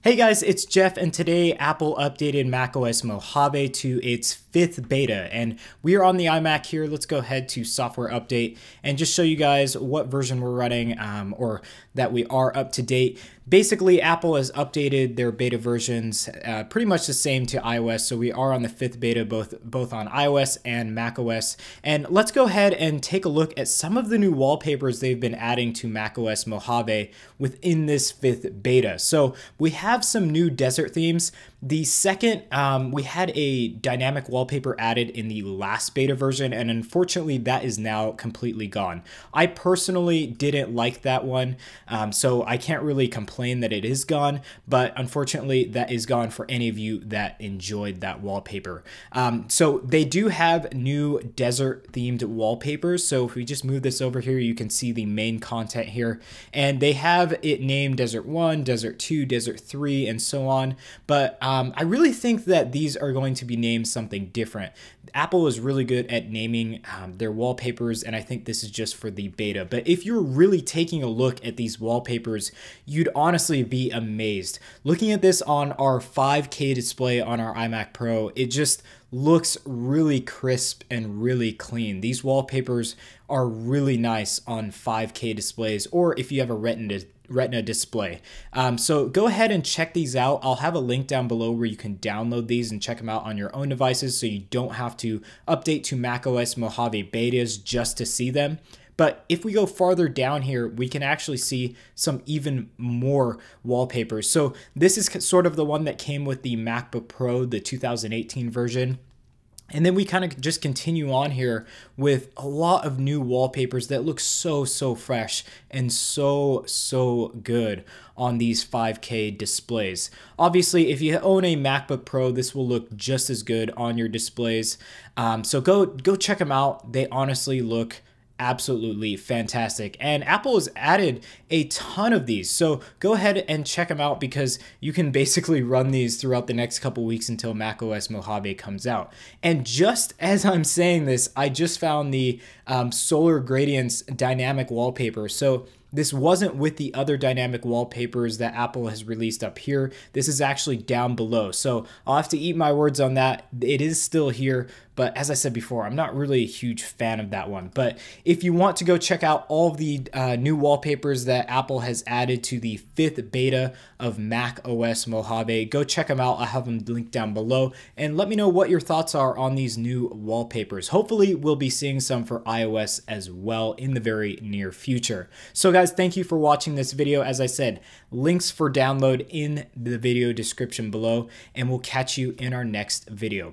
Hey guys, it's Jeff, and today Apple updated macOS Mojave to its 5th beta, and we are on the iMac here. Let's go ahead to software update and just show you guys what version we're running, or that we are up to date. Basically, Apple has updated their beta versions pretty much the same to iOS, so we are on the 5th beta both on iOS and macOS. And let's go ahead and take a look at some of the new wallpapers they've been adding to macOS Mojave within this 5th beta. So we have some new desert themes. The second, we had a dynamic wallpaper added in the last beta version, and unfortunately that is now completely gone. I personally didn't like that one, so I can't really complain that it is gone, but unfortunately that is gone for any of you that enjoyed that wallpaper. So they do have new desert themed wallpapers. So if we just move this over here, you can see the main content here, and they have it named Desert 1, Desert 2, Desert 3, and so on. But I really think that these are going to be named something different. Apple is really good at naming their wallpapers, and I think this is just for the beta. But if you're really taking a look at these wallpapers, you'd honestly be amazed. Looking at this on our 5K display on our iMac Pro, it just looks really crisp and really clean. These wallpapers are really nice on 5K displays, or if you have a Retina display. So go ahead and check these out. I'll have a link down below where you can download these and check them out on your own devices, so you don't have to update to macOS Mojave betas just to see them. But if we go farther down here, we can actually see some even more wallpapers. So this is sort of the one that came with the MacBook Pro, the 2018 version. And then we kind of just continue on here with a lot of new wallpapers that look so fresh and so good on these 5K displays. Obviously, if you own a MacBook Pro, this will look just as good on your displays. So go check them out. They honestly look absolutely fantastic, and Apple has added a ton of these, so go ahead and check them out, because you can basically run these throughout the next couple weeks until macOS Mojave comes out. And just as I'm saying this, I just found the solar gradients dynamic wallpaper. So this wasn't with the other dynamic wallpapers that Apple has released up here. This is actually down below. So I'll have to eat my words on that. It is still here, but as I said before, I'm not really a huge fan of that one. But if you want to go check out all of the new wallpapers that Apple has added to the 5th beta of macOS Mojave, go check them out. I'll have them linked down below, and let me know what your thoughts are on these new wallpapers. Hopefully we'll be seeing some for iOS as well in the very near future. So guys, thank you for watching this video. As I said, links for download in the video description below, and we'll catch you in our next video.